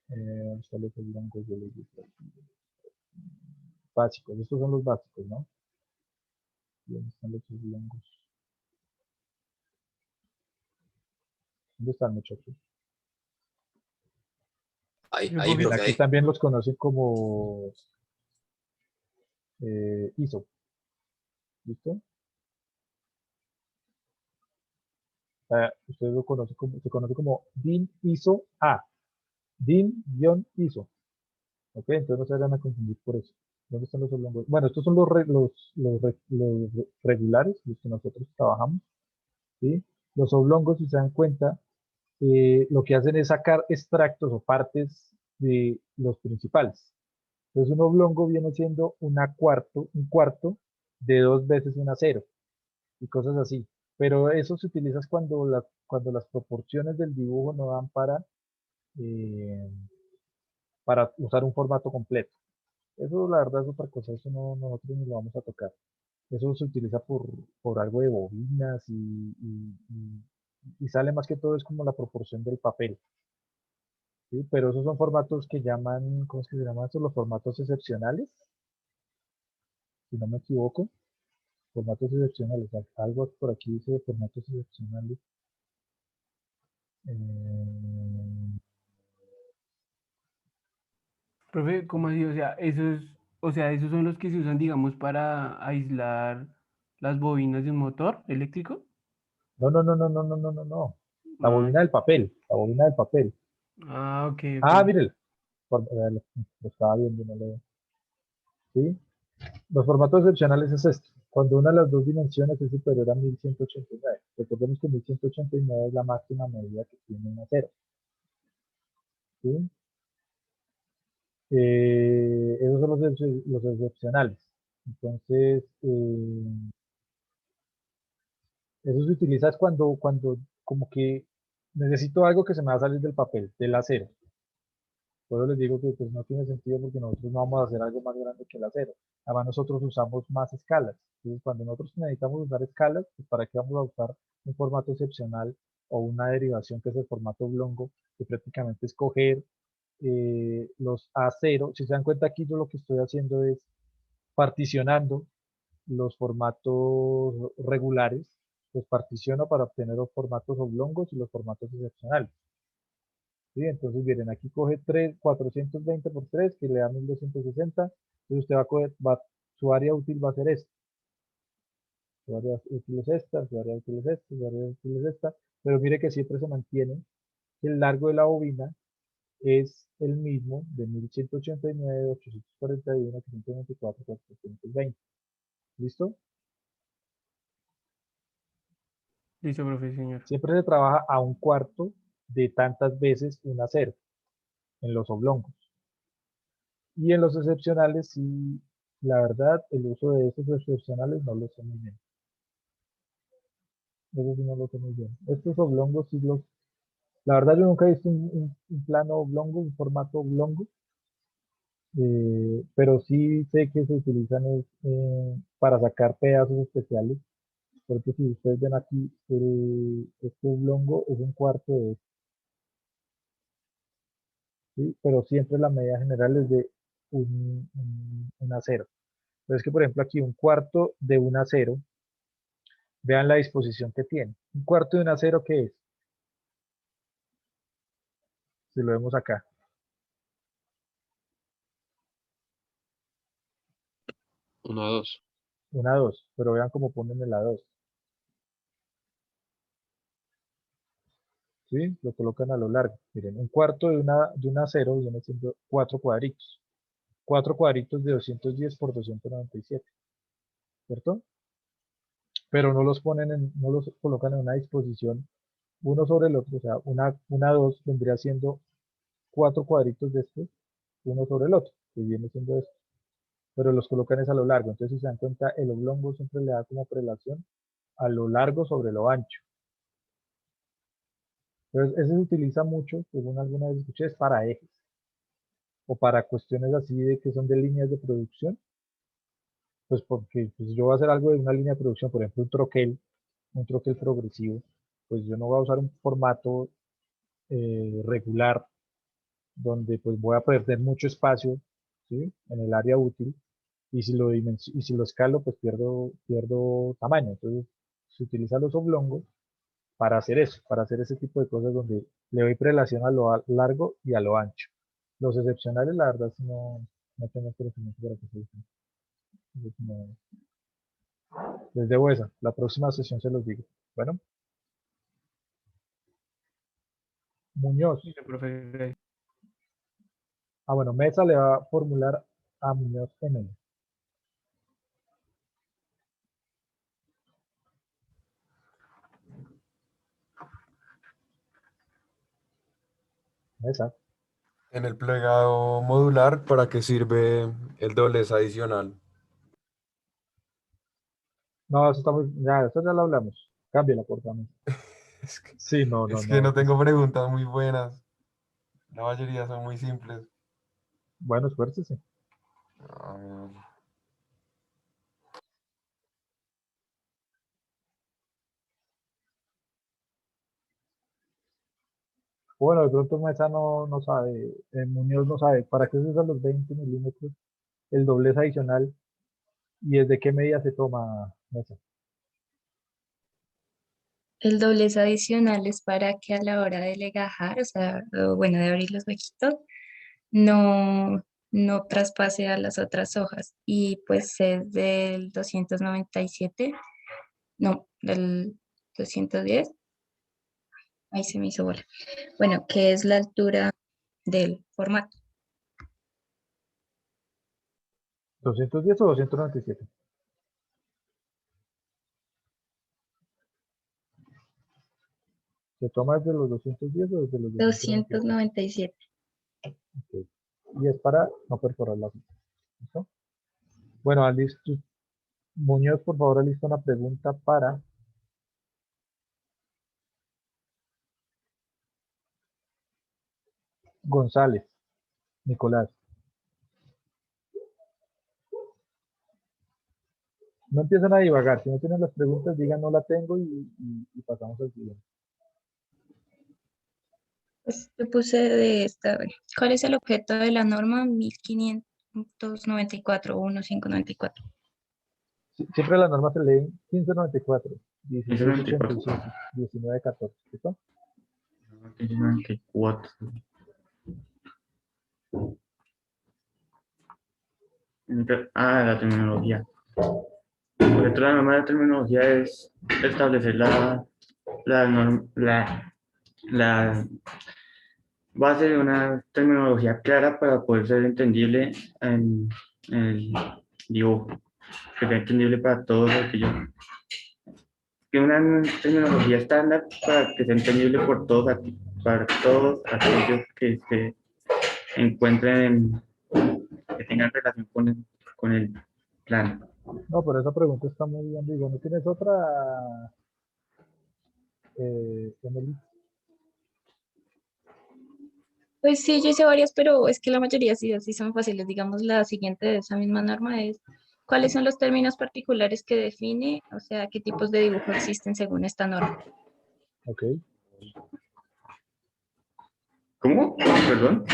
[SPEAKER 1] ¿Dónde están los oblongos de los básicos? Estos son los básicos, ¿no? ¿Y dónde están los oblongos? ¿Dónde están, muchachos?
[SPEAKER 6] Ahí,
[SPEAKER 5] Yo
[SPEAKER 6] ahí,
[SPEAKER 5] porque-
[SPEAKER 6] profe,
[SPEAKER 1] Aquí
[SPEAKER 6] ahí.
[SPEAKER 1] también los conocen como ISO. ¿Listo? Ustedes lo conocen como, se conoce como DIN ISO A. DIN-ISO. ¿Ok? Entonces no se vayan a confundir por eso. ¿Dónde están los oblongos? Bueno, estos son los regulares, los que nosotros trabajamos. ¿Sí? Los oblongos, si se dan cuenta, lo que hacen es sacar extractos o partes de los principales. Entonces un oblongo viene siendo un cuarto de 2 veces un acero y cosas así. Pero eso se utiliza cuando, cuando las proporciones del dibujo no dan eh, para usar un formato completo. Eso la verdad es otra cosa, eso no, nosotros ni lo vamos a tocar. Eso se utiliza por algo de bobinas y sale más que todo es como la proporción del papel. ¿Sí? Pero esos son formatos que llaman, ¿cómo es que se llaman estos? Los formatos excepcionales, si no me equivoco. Formatos excepcionales, algo por aquí dice de formatos excepcionales. Eh,
[SPEAKER 5] Profe, ¿cómo así? O sea, esos son los que se usan, digamos, para aislar las bobinas de un motor eléctrico.
[SPEAKER 1] no, no, no, no, no, no, no, no, no. La
[SPEAKER 5] Ah,
[SPEAKER 1] bobina del papel, la bobina del papel.
[SPEAKER 5] ok,
[SPEAKER 1] Ah,
[SPEAKER 5] ok.
[SPEAKER 1] mírelo. Lo estaba viendo, no lo veo. ¿Sí? Los formatos excepcionales es esto. Cuando una de las dos dimensiones es superior a 1189. Recordemos que 1189 es la máxima medida que tiene un acero. ¿Sí? Esos son los excepcionales. Entonces, eso se utiliza es cuando como que necesito algo que se me va a salir del papel, del acero. Por eso les digo que pues, no tiene sentido porque nosotros no vamos a hacer algo más grande que el acero. Además, nosotros usamos más escalas. Entonces, cuando nosotros necesitamos usar escalas, pues ¿para qué vamos a usar un formato excepcional o una derivación que es el formato oblongo, que prácticamente es coger los A0? Si se dan cuenta aquí, yo lo que estoy haciendo es particionando los formatos regulares, los particiono para obtener los formatos oblongos y los formatos excepcionales. ¿Sí? Entonces, miren, aquí coge 420 por 3 que le da 1260. Entonces, usted va a coger, su área útil va a ser esta. Su área útil es esta, su área útil es esta, su área útil es esta. Pero mire que siempre se mantiene el largo de la bobina es el mismo de 1189, 841, 524, 420. ¿Listo?
[SPEAKER 5] Listo, profe, señor.
[SPEAKER 1] Siempre se trabaja a un cuarto de tantas veces un acero en los oblongos. Y en los excepcionales, sí, la verdad, el uso de esos excepcionales no lo sé muy bien. Eso sí no lo sé muy bien. Estos oblongos sí la verdad yo nunca he visto un plano oblongo, un formato oblongo, pero sí sé que se utilizan para sacar pedazos especiales. Por ejemplo, si ustedes ven aquí, este oblongo es un cuarto de este, ¿sí? Pero siempre la medida general es de un acero. Pero es que, por ejemplo, aquí un cuarto de un acero, vean la disposición que tiene. Un cuarto de un acero, ¿qué es? Si lo vemos acá.
[SPEAKER 3] 1, 2.
[SPEAKER 1] Una 2, pero vean cómo ponen la 2. ¿Sí? Lo colocan a lo largo. Miren, un cuarto de un acero viene siendo 4 cuadritos. 4 cuadritos de 210 por 297, ¿cierto? Pero no los ponen no los colocan en una disposición uno sobre el otro, o sea, una 2 vendría siendo 4 cuadritos de estos, uno sobre el otro, que viene siendo esto, pero los colocan es a lo largo. Entonces, si se dan cuenta, el oblongo siempre le da como prelación a lo largo sobre lo ancho. Entonces, ese se utiliza mucho, según alguna vez escuché, es para ejes o para cuestiones así de que son de líneas de producción, pues porque pues, yo voy a hacer algo de una línea de producción, por ejemplo, un troquel progresivo, pues yo no voy a usar un formato regular donde pues voy a perder mucho espacio, ¿sí? En el área útil y si lo escalo pues pierdo tamaño. Entonces se utilizan los oblongos para hacer eso, para hacer ese tipo de cosas donde le doy prelación a lo largo y a lo ancho. Los excepcionales, la verdad, sí no tengo conocimiento para que se usen. Entonces, les debo esa. La próxima sesión se los digo. Bueno, Muñoz.
[SPEAKER 5] Listo, profe, gracias.
[SPEAKER 1] Ah, bueno, Mesa le va a formular a Muñoz M. Mesa.
[SPEAKER 7] En el plegado modular, ¿para qué sirve el doblez adicional?
[SPEAKER 1] No, eso está muy, ya, eso ya lo hablamos. Cámbiala, por favor.
[SPEAKER 7] Es que,
[SPEAKER 1] Sí, no, no,
[SPEAKER 7] es que
[SPEAKER 1] no.
[SPEAKER 7] no tengo preguntas muy buenas. La mayoría son muy simples.
[SPEAKER 1] Bueno, esfuércese.
[SPEAKER 7] A ver.
[SPEAKER 1] Bueno, de pronto Mesa no sabe, Muñoz no sabe, ¿para qué se usan los 20 milímetros? El doblez adicional, ¿y desde qué medida se toma, Mesa?
[SPEAKER 8] El doblez adicional es para que a la hora de legajar, o sea, bueno, de abrir los huequitos, no, no traspase a las otras hojas. Y pues es del 297, no, del 210, ahí se me hizo bola. Bueno, que es la altura del formato.
[SPEAKER 1] 210 o 297. ¿Se toma desde los 210 o desde los 297?
[SPEAKER 8] 297.
[SPEAKER 1] Ok. Y es para no perforar la hoja. ¿Listo? Bueno, listo. Muñoz, por favor, alista una pregunta para González, Nicolás. No empiezan a divagar. Si no tienen las preguntas, digan no la tengo y pasamos al siguiente.
[SPEAKER 8] Pues yo puse de esta, bueno, ¿cuál es el objeto de la norma 1594 o 1594?
[SPEAKER 1] Siempre las normas se leen 1594,
[SPEAKER 9] 94.
[SPEAKER 1] 1687, 1914. ¿Listo?
[SPEAKER 9] 94. La terminología. Porque toda la norma de terminología es establecer la base de una terminología clara para poder ser entendible en el dibujo, que sea entendible para todos aquellos. Que una terminología estándar para que sea entendible por todos, para todos aquellos que se encuentren, que tengan relación con el plan.
[SPEAKER 1] No, pero esa pregunta está muy bien. Digo, ¿no tienes otra, Emily?
[SPEAKER 8] Pues sí, yo hice varias, pero es que la mayoría sí son fáciles. Digamos, la siguiente de esa misma norma es, ¿cuáles son los términos particulares que define? O sea, ¿qué tipos de dibujo existen según esta norma?
[SPEAKER 1] Ok.
[SPEAKER 9] ¿Cómo? Perdón.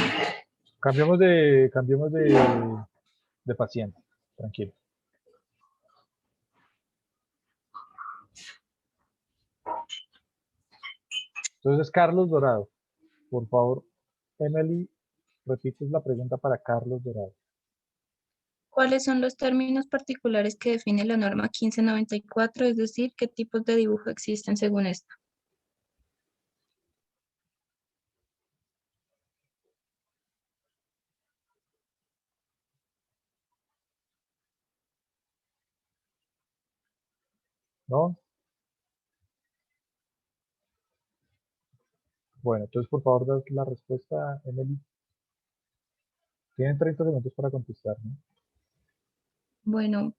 [SPEAKER 1] Cambiemos de paciente. Tranquilo. Entonces, Carlos Dorado. Por favor, Emily, repites la pregunta para Carlos Dorado.
[SPEAKER 8] ¿Cuáles son los términos particulares que define la norma 1594? Es decir, ¿qué tipos de dibujo existen según esta?
[SPEAKER 1] ¿No? Bueno, entonces, por favor, da la respuesta, Emily. Tienen 30 segundos para contestar, ¿no?
[SPEAKER 8] Bueno,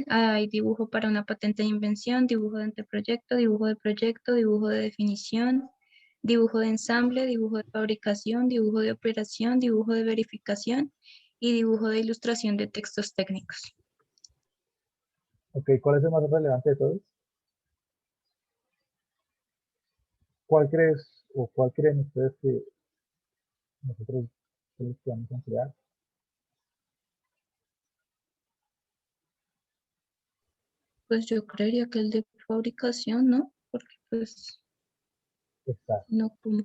[SPEAKER 8] hay dibujo para una patente de invención, dibujo de anteproyecto, dibujo de definición, dibujo de ensamble, dibujo de fabricación, dibujo de operación, dibujo de verificación y dibujo de ilustración de textos técnicos.
[SPEAKER 1] Ok, ¿cuál es el más relevante de todos? ¿Cuál crees o cuál creen ustedes que nosotros somos que vamos a emplear?
[SPEAKER 8] Pues yo creería que el de fabricación, ¿no? Porque pues
[SPEAKER 1] Está,
[SPEAKER 8] no como.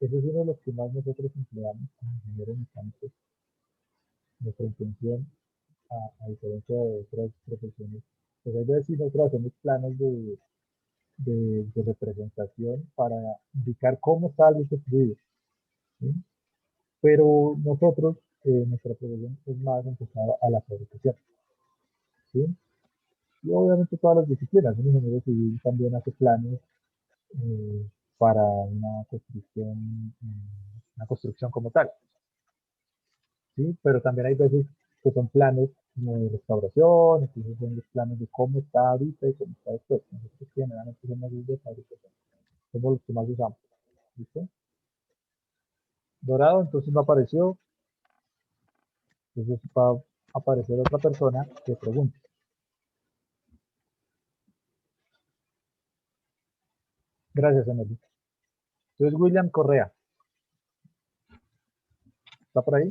[SPEAKER 1] ese es uno de los que más nosotros empleamos como ingenieros mecánicos. Nuestra intención, a diferencia de otras profesiones, pues hay veces sí nosotros hacemos planos de representación para indicar cómo está algo construido, ¿sí? Pero nosotros, nuestra profesión es más enfocada a la fabricación, ¿sí? Y obviamente todas las disciplinas, un ingeniero civil también hace planos para una construcción como tal, ¿sí? Pero también hay veces que son planos como de restauración, entonces son los planos de cómo está ahorita y cómo está después. Nosotros generalmente somos los de fabricación, somos los que más usamos, ¿listo? Dorado, entonces no apareció, entonces va a aparecer otra persona que pregunte. Gracias, Emily. Entonces, William Correa. ¿Está por ahí?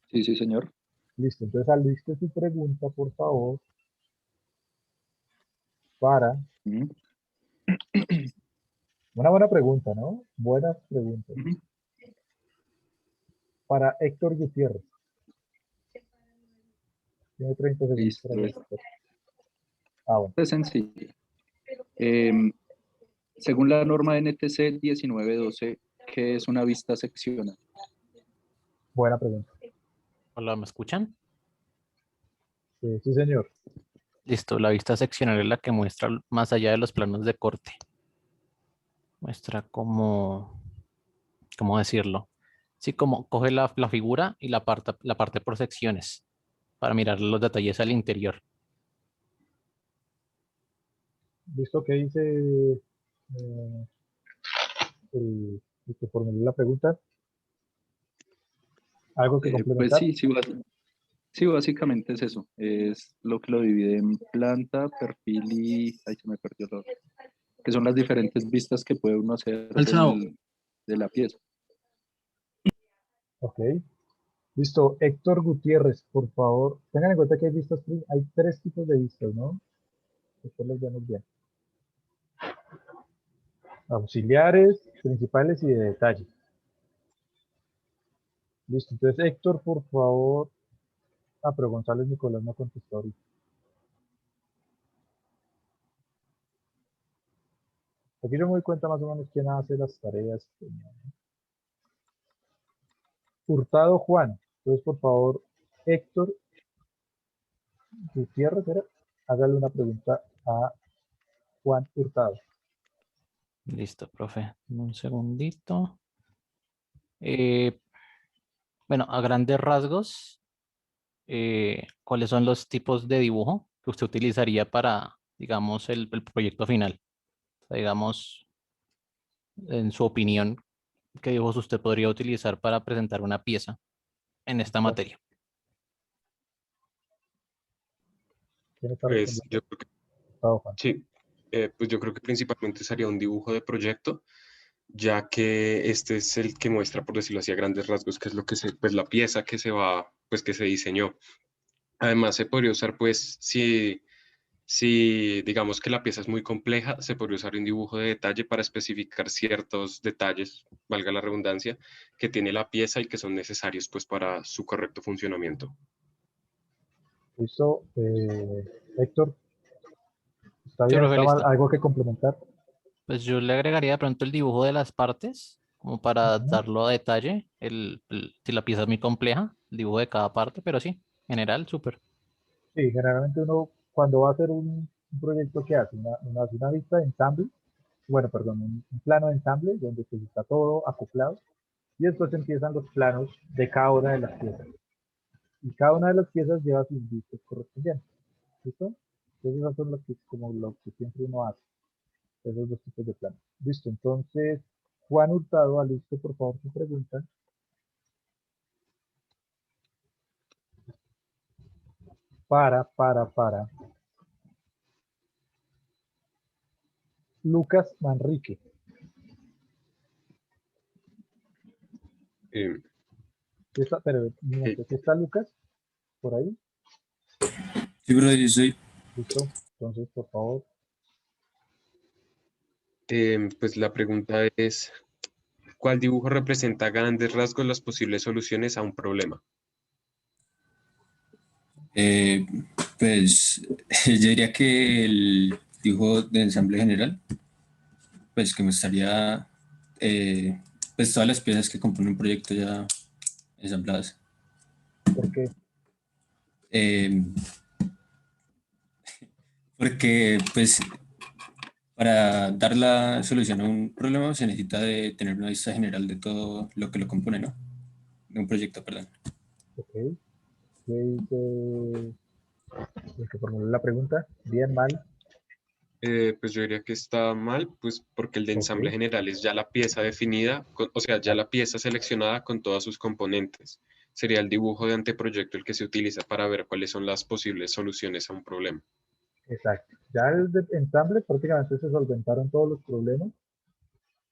[SPEAKER 10] Sí, sí, señor.
[SPEAKER 1] Listo, entonces aliste su pregunta, por favor, para...
[SPEAKER 10] Ujú,
[SPEAKER 1] Una buena pregunta, ¿no? Buenas preguntas.
[SPEAKER 10] ujú.
[SPEAKER 1] Para Héctor Gutiérrez. Tiene 30 segundos para
[SPEAKER 10] Listo.
[SPEAKER 1] responder. Ah, bueno.
[SPEAKER 10] Es sencillo. Em, según la norma NTC 1912, ¿qué es una vista seccional?
[SPEAKER 1] Buena pregunta.
[SPEAKER 11] Hola, ¿me escuchan?
[SPEAKER 1] Sí, señor.
[SPEAKER 11] Listo, la vista seccional es la que muestra más allá de los planos de corte. Muestra ¿cómo decirlo? Sí, como coge la figura y la parte por secciones para mirar los detalles al interior.
[SPEAKER 1] ¿Listo? ¿Qué dice el que formuló la pregunta? ¿Algo que
[SPEAKER 10] Pues
[SPEAKER 1] complementar?
[SPEAKER 10] sí, básicamente es eso. Es lo que lo divide en planta, perfil y... Ahí se me perdió lo otro. Que son las diferentes vistas que puede uno hacer de la pieza.
[SPEAKER 1] Ok. Listo. Héctor Gutiérrez, por favor. Tengan en cuenta que hay 3 tipos de vistas, ¿no? Después los vemos bien. Auxiliares, principales y de detalle. Listo. Entonces, Héctor, por favor. Ah, pero González Nicolás no contestó ahorita. Aquí yo me doy cuenta más o menos quién hace las tareas. Hurtado Juan. Entonces, por favor, Héctor Gutiérrez, hágale una pregunta a Juan Hurtado.
[SPEAKER 11] Listo, profe. Un segundito. Bueno, a grandes rasgos, ¿cuáles son los tipos de dibujo que usted utilizaría para, digamos, el proyecto final? O sea, digamos, en su opinión, ¿qué dibujos usted podría utilizar para presentar una pieza en esta materia?
[SPEAKER 1] ¿Quién está
[SPEAKER 7] Pues
[SPEAKER 1] respondiendo?
[SPEAKER 7] yo creo que
[SPEAKER 1] Hurtado Juan.
[SPEAKER 7] sí, pues yo creo que principalmente sería un dibujo de proyecto, ya que este es el que muestra, por decirlo así, a grandes rasgos, qué es lo que pues la pieza que se va, pues que se diseñó. Además, se podría usar, pues, si digamos que la pieza es muy compleja, se podría usar un dibujo de detalle para especificar ciertos detalles, valga la redundancia, que tiene la pieza y que son necesarios, pues, para su correcto funcionamiento.
[SPEAKER 1] Listo. Héctor, ¿está
[SPEAKER 11] Sí,
[SPEAKER 1] bien?
[SPEAKER 11] profe,
[SPEAKER 1] ¿Está mal?
[SPEAKER 11] listo.
[SPEAKER 1] ¿Algo que complementar?
[SPEAKER 11] Pues yo le agregaría de pronto el dibujo de las partes, como para
[SPEAKER 1] Ujú.
[SPEAKER 11] darlo a detalle, si la pieza es muy compleja, el dibujo de cada parte, pero sí, en general, súper.
[SPEAKER 1] Sí, generalmente uno cuando va a hacer un proyecto que hace, una vista de ensamble, bueno, perdón, un plano de ensamble donde pues está todo acoplado y después empiezan los planos de cada una de las piezas. Y cada una de las piezas lleva sus vistas correspondientes. ¿Listo? Entonces esas son como lo que siempre uno hace, esos 2 tipos de planos. Listo, entonces Juan Hurtado, aliste por favor su pregunta. Para Lucas Manrique.
[SPEAKER 7] Eh,
[SPEAKER 1] Pero, un momento, ¿sí está Lucas? ¿Por ahí?
[SPEAKER 6] Sí, bro, yo soy.
[SPEAKER 1] Listo. Entonces, por favor.
[SPEAKER 7] pues la pregunta es, ¿Cuál dibujo representa a grandes rasgos las posibles soluciones a un problema?
[SPEAKER 12] Pues yo diría que el dibujo de ensamble general, pues que mostraría pues todas las piezas que componen un proyecto ya ensambladas.
[SPEAKER 1] ¿Por qué?
[SPEAKER 12] Eh, porque pues para dar la solución a un problema se necesita de tener una vista general de todo lo que lo compone, ¿no? De un proyecto, perdón.
[SPEAKER 1] Ok. ¿Qué dice el que formuló la pregunta? ¿Bien, mal?
[SPEAKER 7] Pues yo diría que está mal, pues porque el de ensamble
[SPEAKER 1] Ok.
[SPEAKER 7] general es ya la pieza definida, o sea, ya la pieza seleccionada con todas sus componentes. Sería el dibujo de anteproyecto el que se utiliza para ver cuáles son las posibles soluciones a un problema.
[SPEAKER 1] Exacto. Ya el de ensamble prácticamente se solventaron todos los problemas.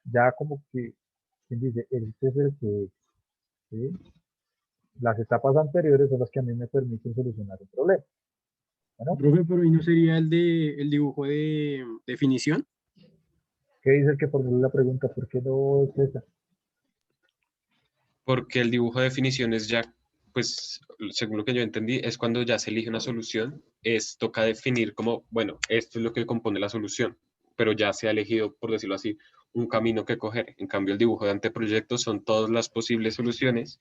[SPEAKER 1] Ya como que, ¿quién dice? Este es el que, ¿sí? Las etapas anteriores son las que a mí me permiten solucionar el problema. Bueno,
[SPEAKER 13] Profe, pero ¿y no sería el dibujo de definición?
[SPEAKER 1] ¿qué dice el que formuló la pregunta? ¿Por qué no es esa?
[SPEAKER 7] Porque el dibujo de definición es ya, pues, según lo que yo entendí, es cuando ya se elige una solución, toca definir como, bueno, esto es lo que compone la solución, pero ya se ha elegido, por decirlo así, un camino que coger. En cambio, el dibujo de anteproyecto son todas las posibles soluciones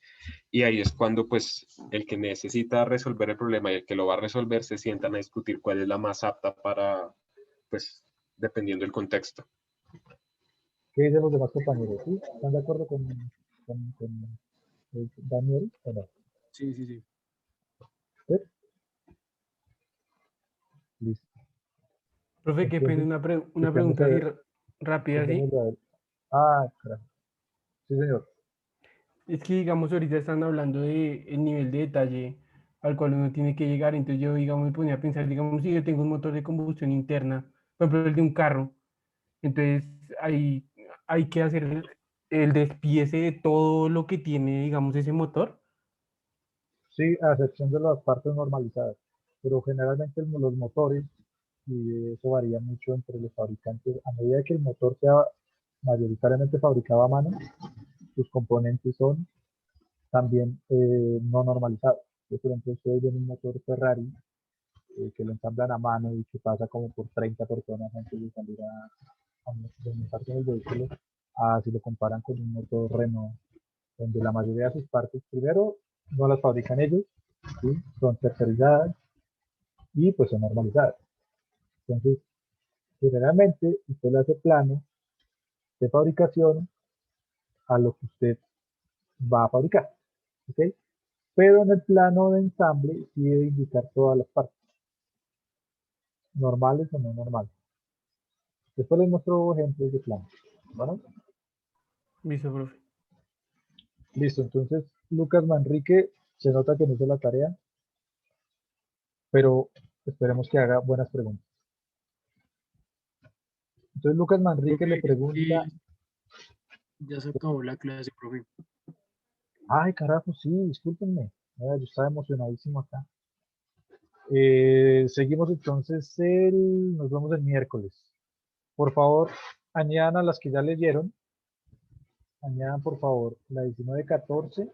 [SPEAKER 7] y ahí es cuando, pues, el que necesita resolver el problema y el que lo va a resolver se sientan a discutir cuál es la más apta para, pues, dependiendo del contexto.
[SPEAKER 1] ¿Qué dicen los demás compañeros? ¿Sí? ¿Están de acuerdo con Daniel o no?
[SPEAKER 13] Sí, sí, sí.
[SPEAKER 1] ¿Sí? Listo.
[SPEAKER 5] Profe, qué pena,
[SPEAKER 1] Entonces,
[SPEAKER 5] una
[SPEAKER 1] escuchemos
[SPEAKER 5] pregunta
[SPEAKER 1] a
[SPEAKER 5] así
[SPEAKER 1] ver,
[SPEAKER 5] rápida, ¿sí?
[SPEAKER 1] escuchémoslo a ver. Ah, carajo. Sí, señor.
[SPEAKER 5] Es que, digamos, ahorita están hablando de el nivel de detalle al cual uno tiene que llegar. Entonces yo, digamos, me ponía a pensar, digamos, si yo tengo un motor de combustión interna, por ejemplo, el de un carro, entonces ahí hay que hacer el despiece de todo lo que tiene, digamos, ese motor.
[SPEAKER 1] Sí, a excepción de las partes normalizadas. Pero generalmente los motores, y eso varía mucho entre los fabricantes, a medida que el motor sea mayoritariamente fabricado a mano, sus componentes son también no normalizados. Yo, por ejemplo, estoy en un motor Ferrari que lo ensamblan a mano y que pasa como por 30 personas antes de salir de montarse en el vehículo, a si lo comparan con un motor Renault, donde la mayoría de sus partes, primero, no las fabrican ellos, ¿sí? Son tercerizadas y pues son normalizadas. Entonces, generalmente usted le hace plano de fabricación a lo que usted va a fabricar, ¿ok? Pero en el plano de ensamble sí debe indicar todas las partes, normales o no normales. Después les muestro ejemplos de plano. ¿Bueno?
[SPEAKER 5] Listo, profe.
[SPEAKER 1] Listo, entonces Lucas Manrique se nota que no hizo la tarea, pero esperemos que haga buenas preguntas. Entonces Lucas Manrique le
[SPEAKER 13] Profe, es
[SPEAKER 1] pregunta,
[SPEAKER 13] que ya se acabó la clase, profe.
[SPEAKER 1] ay carajo, sí, discúlpenme, yo estaba emocionadísimo acá. Seguimos entonces nos vemos el miércoles. Por favor, añadan a las que ya leyeron, añadan por favor la 1914,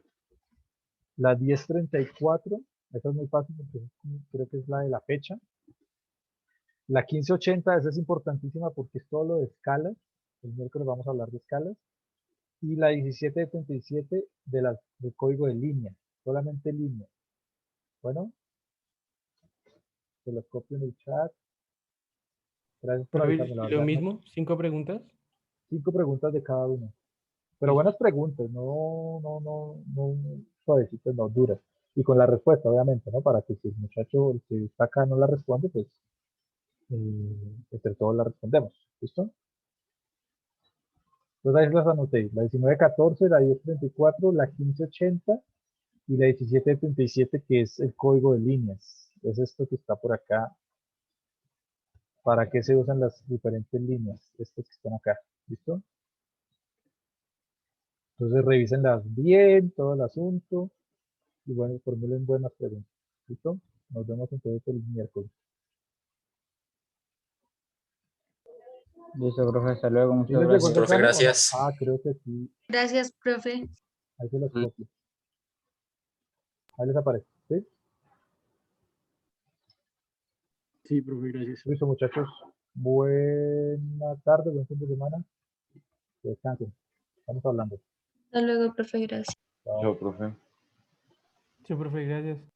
[SPEAKER 1] la 1034, esa es muy fácil porque creo que es la de la fecha. La 1580, esa es importantísima porque es todo lo de escalas. El miércoles vamos a hablar de escalas. Y la 1777 del código de línea, solamente línea. Bueno, se los copio en el chat. Gracias por
[SPEAKER 5] Profe,
[SPEAKER 1] avisarme, la
[SPEAKER 5] lo
[SPEAKER 1] verdad. No,
[SPEAKER 5] mismo, 5 preguntas.
[SPEAKER 1] 5 preguntas de cada uno. Pero
[SPEAKER 5] Listo.
[SPEAKER 1] buenas preguntas, no suavecitas, no duras. Y con la respuesta, obviamente, ¿no? Para que si el muchacho, el que está acá no la responde, pues entre todos la respondemos. ¿Listo? Entonces ahí las anoté. La 1914, la 1034, la 1580 y la 1777, que es el código de líneas. Es esto que está por acá. ¿Para qué se usan las diferentes líneas? Estas que están acá. ¿Listo? Entonces revísenlas bien, todo el asunto. Y bueno, formulen buenas preguntas. ¿Listo? Nos vemos entonces el miércoles.
[SPEAKER 14] Listo, profe, hasta luego,
[SPEAKER 1] ¿Sí
[SPEAKER 14] muchas
[SPEAKER 1] les llegó
[SPEAKER 14] gracias.
[SPEAKER 1] ese
[SPEAKER 6] Profe,
[SPEAKER 1] plano o no?
[SPEAKER 6] gracias.
[SPEAKER 1] Ah, creo que sí.
[SPEAKER 8] Gracias, profe.
[SPEAKER 1] Ahí se los copio. Ahí les aparece. ¿Sí?
[SPEAKER 13] Sí, profe, gracias.
[SPEAKER 1] Listo, muchachos. Buena tarde, buen fin de semana. Descansen. Estamos hablando.
[SPEAKER 8] Hasta luego, profe, gracias.
[SPEAKER 1] Chao.
[SPEAKER 15] Chao, profe.
[SPEAKER 5] Sí, profe, gracias.